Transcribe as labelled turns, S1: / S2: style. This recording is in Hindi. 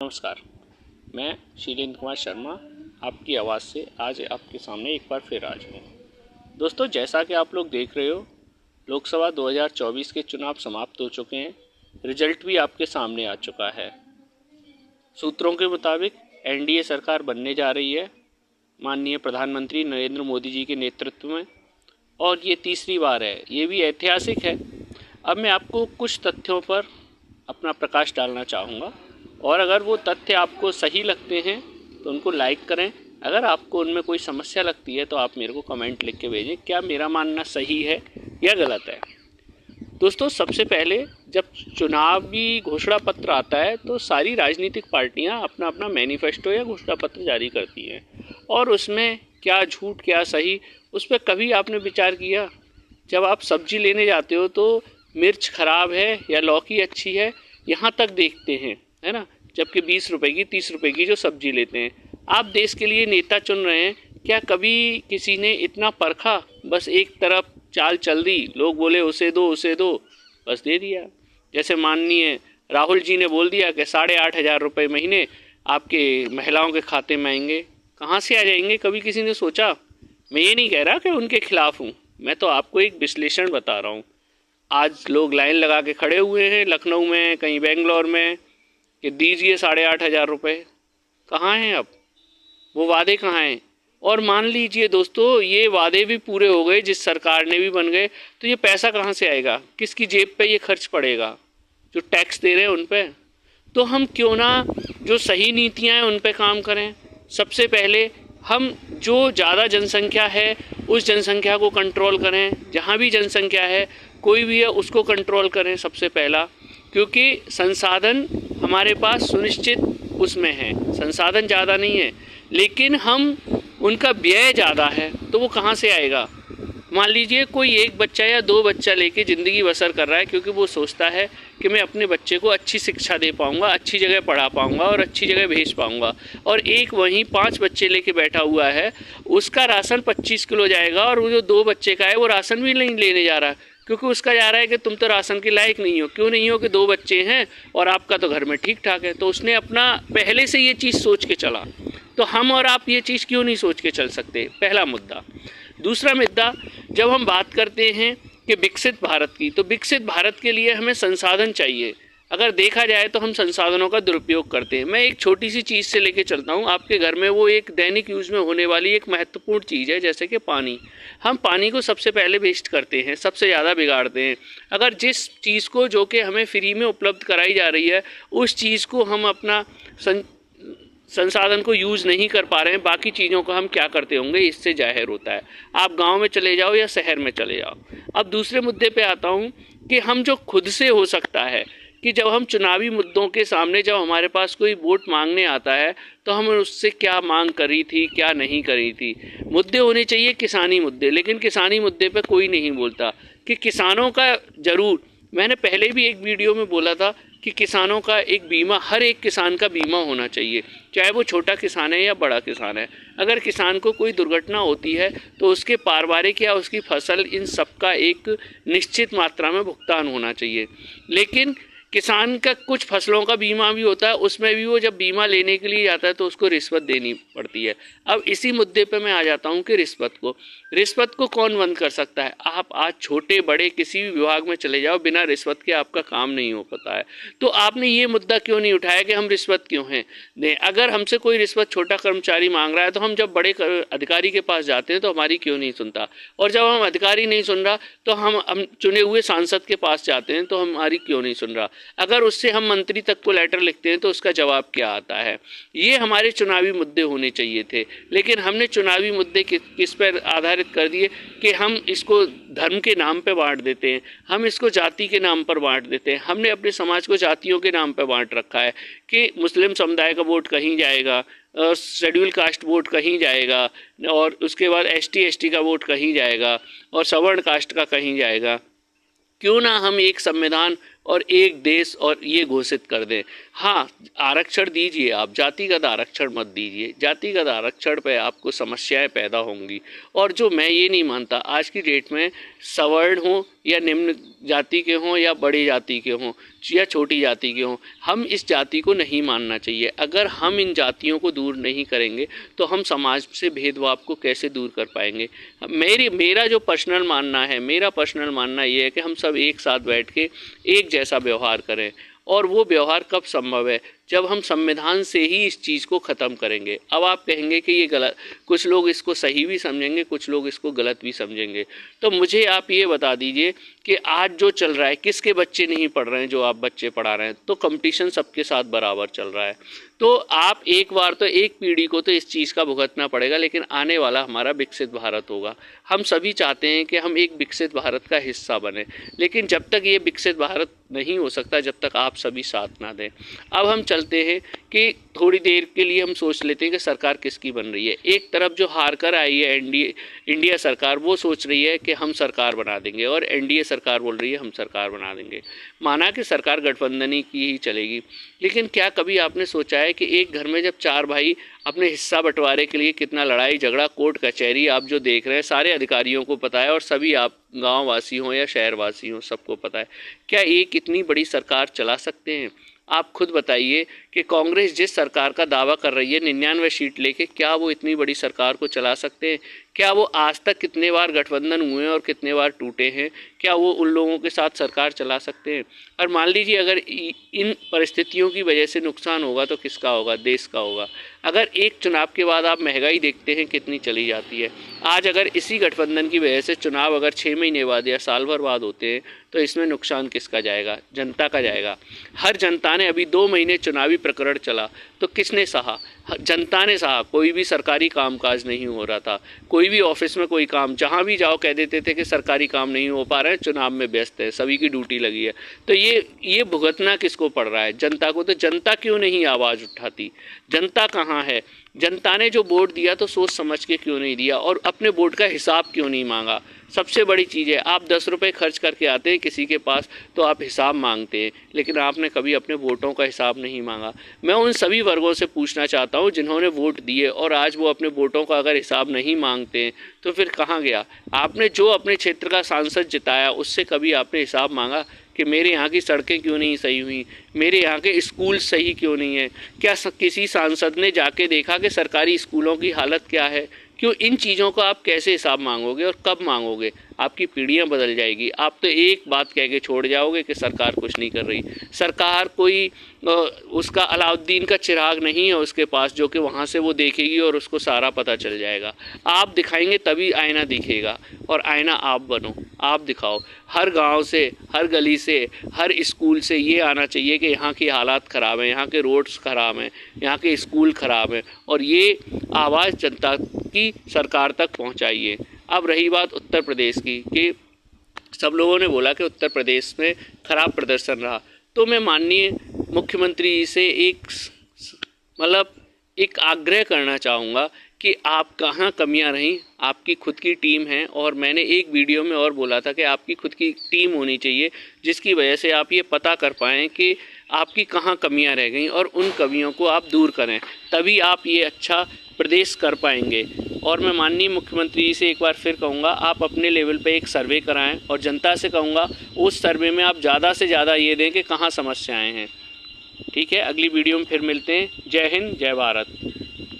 S1: नमस्कार, मैं शीलेंद्र कुमार शर्मा आपकी आवाज़ से आज आपके सामने एक बार फिर आज हूँ। दोस्तों, जैसा कि आप लोग देख रहे हो, लोकसभा 2024 के चुनाव समाप्त हो चुके हैं। रिजल्ट भी आपके सामने आ चुका है। सूत्रों के मुताबिक एनडीए सरकार बनने जा रही है माननीय प्रधानमंत्री नरेंद्र मोदी जी के नेतृत्व में, और ये तीसरी बार है। ये भी ऐतिहासिक है। अब मैं आपको कुछ तथ्यों पर अपना प्रकाश डालना चाहूँगा, और अगर वो तथ्य आपको सही लगते हैं तो उनको लाइक करें। अगर आपको उनमें कोई समस्या लगती है तो आप मेरे को कमेंट लिख के भेजें, क्या मेरा मानना सही है या गलत है। दोस्तों, सबसे पहले जब चुनावी घोषणा पत्र आता है तो सारी राजनीतिक पार्टियां अपना अपना मैनिफेस्टो या घोषणा पत्र जारी करती हैं, और उसमें क्या झूठ क्या सही उस पर कभी आपने विचार किया? जब आप सब्जी लेने जाते हो तो मिर्च खराब है या लौकी अच्छी है यहाँ तक देखते हैं, है ना, जबकि 20 रुपए की 30 रुपए की जो सब्जी लेते हैं। आप देश के लिए नेता चुन रहे हैं, क्या कभी किसी ने इतना परखा? बस एक तरफ चाल चल दी, लोग बोले उसे दो, बस दे दिया। जैसे माननीय राहुल जी ने बोल दिया कि 8,500 रुपये महीने आपके महिलाओं के खाते में आएंगे। कहाँ से आ जाएंगे, कभी किसी ने सोचा? मैं ये नहीं कह रहा कि उनके खिलाफ हूँ, मैं तो आपको एक विश्लेषण बता रहा हूँ। आज लोग लाइन लगा के खड़े हुए हैं लखनऊ में, कहीं बेंगलोर में, कि दीजिए 8,500 रुपये। कहाँ हैं अब वो वादे, कहाँ हैं? और मान लीजिए दोस्तों, ये वादे भी पूरे हो गए, जिस सरकार ने भी बन गए, तो ये पैसा कहाँ से आएगा? किसकी जेब पे ये खर्च पड़ेगा? जो टैक्स दे रहे हैं उन पे। तो हम क्यों ना जो सही नीतियाँ हैं उन पे काम करें। सबसे पहले हम जो ज़्यादा जनसंख्या है उस जनसंख्या को कंट्रोल करें। जहाँ भी जनसंख्या है कोई भी है उसको कंट्रोल करें सबसे पहला, क्योंकि संसाधन हमारे पास सुनिश्चित उसमें है, संसाधन ज़्यादा नहीं है, लेकिन हम उनका व्यय ज़्यादा है। तो वो कहाँ से आएगा? मान लीजिए कोई एक बच्चा या दो बच्चा लेके ज़िंदगी बसर कर रहा है, क्योंकि वो सोचता है कि मैं अपने बच्चे को अच्छी शिक्षा दे पाऊँगा, अच्छी जगह पढ़ा पाऊँगा और अच्छी जगह भेज पाऊँगा, और एक वहीं 5 बच्चे लेके बैठा हुआ है, उसका राशन 25 किलो जाएगा, और वो जो 2 बच्चे का है वो राशन भी नहीं लेने जा रहा, क्योंकि उसका जा रहा है कि तुम तो राशन के लायक नहीं हो। क्यों नहीं हो? कि 2 बच्चे हैं और आपका तो घर में ठीक ठाक है। तो उसने अपना पहले से ये चीज़ सोच के चला। तो हम और आप ये चीज़ क्यों नहीं सोच के चल सकते? पहला मुद्दा। दूसरा मुद्दा, जब हम बात करते हैं कि विकसित भारत की, तो विकसित भारत के लिए हमें संसाधन चाहिए। अगर देखा जाए तो हम संसाधनों का दुरुपयोग करते हैं। मैं एक छोटी सी चीज़ से लेके चलता हूँ आपके घर में, वो एक दैनिक यूज़ में होने वाली एक महत्वपूर्ण चीज़ है, जैसे कि पानी। हम पानी को सबसे पहले वेस्ट करते हैं, सबसे ज़्यादा बिगाड़ते हैं। अगर जिस चीज़ को जो कि हमें फ्री में उपलब्ध कराई जा रही है उस चीज़ को हम अपना संसाधन को यूज़ नहीं कर पा रहे हैं, बाकी चीज़ों को हम क्या करते होंगे, इससे जाहिर होता है। आप गांव में चले जाओ या शहर में चले जाओ। अब दूसरे मुद्दे पे आता हूं कि हम जो खुद से हो सकता है कि जब हम चुनावी मुद्दों के सामने, जब हमारे पास कोई वोट मांगने आता है तो हम उससे क्या मांग करी थी, क्या नहीं करी थी। मुद्दे होने चाहिए किसानी मुद्दे, लेकिन किसानी मुद्दे पे कोई नहीं बोलता कि किसानों का ज़रूर, मैंने पहले भी एक वीडियो में बोला था कि किसानों का एक बीमा, हर एक किसान का बीमा होना चाहिए, चाहे वो छोटा किसान है या बड़ा किसान है। अगर किसान को कोई दुर्घटना होती है तो उसके पारिवारिक या उसकी फसल, इन सब का एक निश्चित मात्रा में भुगतान होना चाहिए। लेकिन किसान का कुछ फसलों का बीमा भी होता है, उसमें भी वो जब बीमा लेने के लिए जाता है तो उसको रिश्वत देनी पड़ती है। अब इसी मुद्दे पे मैं आ जाता हूँ कि रिश्वत को कौन बंद कर सकता है? आप आज छोटे बड़े किसी भी विभाग में चले जाओ, बिना रिश्वत के आपका काम नहीं हो पाता है। तो आपने ये मुद्दा क्यों नहीं उठाया कि हम रिश्वत क्यों हैं? नहीं, अगर हमसे कोई रिश्वत छोटा कर्मचारी मांग रहा है तो हम जब बड़े अधिकारी के पास जाते हैं तो हमारी क्यों नहीं सुनता? और जब हम अधिकारी नहीं सुन रहा तो हम चुने हुए सांसद के पास जाते हैं तो हमारी क्यों नहीं सुन रहा? अगर उससे हम मंत्री तक को लेटर लिखते हैं तो उसका जवाब क्या आता है? ये हमारे चुनावी मुद्दे होने चाहिए थे, लेकिन हमने चुनावी मुद्दे किस पर आधारित कर दिए कि हम इसको धर्म के नाम पे बांट देते हैं, हम इसको जाति के नाम पर बांट देते हैं। हमने अपने समाज को जातियों के नाम पे बांट रखा है कि मुस्लिम समुदाय का वोट कहीं जाएगा, शेड्यूल कास्ट वोट कहीं जाएगा, और उसके बाद ST का वोट कहीं जाएगा, और सवर्ण कास्ट का कहीं जाएगा। क्यों ना हम एक संविधान और एक देश और ये घोषित कर दें। हाँ, आरक्षण दीजिए, आप जातिगत आरक्षण मत दीजिए। जातिगत आरक्षण पे आपको समस्याएं पैदा होंगी। और जो मैं ये नहीं मानता आज की डेट में सवर्ण हो या निम्न जाति के हों या बड़ी जाति के हों या छोटी जाति के हों, हम इस जाति को नहीं मानना चाहिए। अगर हम इन जातियों को दूर नहीं करेंगे तो हम समाज से भेदभाव को कैसे दूर कर पाएंगे। मेरा जो पर्सनल मानना है, मेरा पर्सनल मानना ये है कि हम सब एक साथ बैठ के एक जैसा व्यवहार करें। और वो व्यवहार कब संभव है? जब हम संविधान से ही इस चीज़ को ख़त्म करेंगे। अब आप कहेंगे कि ये गलत, कुछ लोग इसको सही भी समझेंगे, कुछ लोग इसको गलत भी समझेंगे। तो मुझे आप ये बता दीजिए कि आज जो चल रहा है, किसके बच्चे नहीं पढ़ रहे हैं जो आप बच्चे पढ़ा रहे हैं? तो कंपटीशन सबके साथ बराबर चल रहा है। तो आप एक बार तो एक पीढ़ी को तो इस चीज़ का भुगतना पड़ेगा, लेकिन आने वाला हमारा विकसित भारत होगा। हम सभी चाहते हैं कि हम एक विकसित भारत का हिस्सा बने, लेकिन जब तक ये विकसित भारत नहीं हो सकता जब तक आप सभी साथ ना दें। अब हम चलते हैं कि थोड़ी देर के लिए हम सोच लेते हैं कि सरकार किसकी बन रही है। एक तरफ जो हार कर आई है इंडिया सरकार, वो सोच रही है कि हम सरकार बना देंगे, और एनडीए सरकार बोल रही है हम सरकार बना देंगे। माना कि सरकार गठबंधनी की ही चलेगी, लेकिन क्या कभी आपने सोचा है कि एक घर में जब चार भाई अपने हिस्सा बंटवारे के लिए कितना लड़ाई झगड़ा, कोर्ट कचहरी आप जो देख रहे हैं सारे अधिकारियों को पता है, और सभी आप गाँव वासी हों या शहरवासी हों सबको पता है। क्या एक इतनी बड़ी सरकार चला सकते हैं? आप खुद बताइए कि कांग्रेस जिस सरकार का दावा कर रही है 99 सीट लेके, क्या वो इतनी बड़ी सरकार को चला सकते हैं? क्या वो आज तक कितने बार गठबंधन हुए हैं और कितने बार टूटे हैं? क्या वो उन लोगों के साथ सरकार चला सकते हैं? और मान लीजिए अगर इन परिस्थितियों की वजह से नुकसान होगा तो किसका होगा? देश का होगा। अगर एक चुनाव के बाद आप महंगाई देखते हैं कितनी चली जाती है। आज अगर इसी गठबंधन की वजह से चुनाव अगर 6 महीने बाद या साल भर बाद होते हैं तो इसमें नुकसान किसका जाएगा? जनता का जाएगा। हर जनता ने, अभी 2 महीने चुनावी प्रकरण चला तो किसने सहा? जनता ने सहा। कोई भी सरकारी कामकाज नहीं हो रहा था, कोई भी ऑफिस में कोई काम, जहाँ भी जाओ कह देते थे कि सरकारी काम नहीं हो पा रहे हैं, चुनाव में व्यस्त है, सभी की ड्यूटी लगी है। तो ये भुगतना किसको पड़ रहा है? जनता को। तो जनता क्यों नहीं आवाज़ उठाती? जनता कहाँ है? जनता ने जो वोट दिया तो सोच समझ के क्यों नहीं दिया, और अपने वोट का हिसाब क्यों नहीं मांगा? सबसे बड़ी चीज़ है, आप 10 रुपये खर्च करके आते हैं किसी के पास तो आप हिसाब मांगते हैं, लेकिन आपने कभी अपने वोटों का हिसाब नहीं मांगा। मैं उन सभी वर्गों से पूछना चाहता हूं जिन्होंने वोट दिए और आज वो अपने वोटों का अगर हिसाब नहीं मांगते हैं तो फिर कहाँ गया? आपने जो अपने क्षेत्र का सांसद जिताया उससे कभी आपने हिसाब मांगा कि मेरे यहाँ की सड़कें क्यों नहीं सही हुई, मेरे यहाँ के स्कूल सही क्यों नहीं है? क्या किसी सांसद ने जाके देखा कि सरकारी स्कूलों की हालत क्या है? क्यों? इन चीज़ों का आप कैसे हिसाब मांगोगे और कब मांगोगे? आपकी पीढ़ियां बदल जाएगी। आप तो एक बात कह के छोड़ जाओगे कि सरकार कुछ नहीं कर रही। सरकार कोई उसका अलाउद्दीन का चिराग नहीं है उसके पास जो कि वहाँ से वो देखेगी और उसको सारा पता चल जाएगा। आप दिखाएंगे तभी आईना दिखेगा, और आईना आप बनो, आप दिखाओ। हर गांव से, हर गली से, हर स्कूल से ये आना चाहिए कि यहाँ की हालात ख़राब हैं, यहाँ के रोड्स ख़राब हैं, यहाँ के स्कूल ख़राब हैं, और ये आवाज़ जनता की सरकार तक पहुँचाइए। अब रही बात उत्तर प्रदेश की, कि सब लोगों ने बोला कि उत्तर प्रदेश में खराब प्रदर्शन रहा, तो मैं माननीय मुख्यमंत्री से एक आग्रह करना चाहूँगा कि आप कहाँ कमियां रहीं। आपकी खुद की टीम है, और मैंने एक वीडियो में और बोला था कि आपकी खुद की टीम होनी चाहिए जिसकी वजह से आप ये पता कर पाएँ कि आपकी कहाँ कमियां रह गई और उन कमियों को आप दूर करें, तभी आप ये अच्छा प्रदेश कर पाएंगे। और मैं माननीय मुख्यमंत्री से एक बार फिर कहूँगा, आप अपने लेवल पे एक सर्वे कराएं, और जनता से कहूँगा उस सर्वे में आप ज़्यादा से ज़्यादा ये दें कि कहाँ समस्याएं हैं। ठीक है, अगली वीडियो में फिर मिलते हैं। जय हिंद, जय भारत।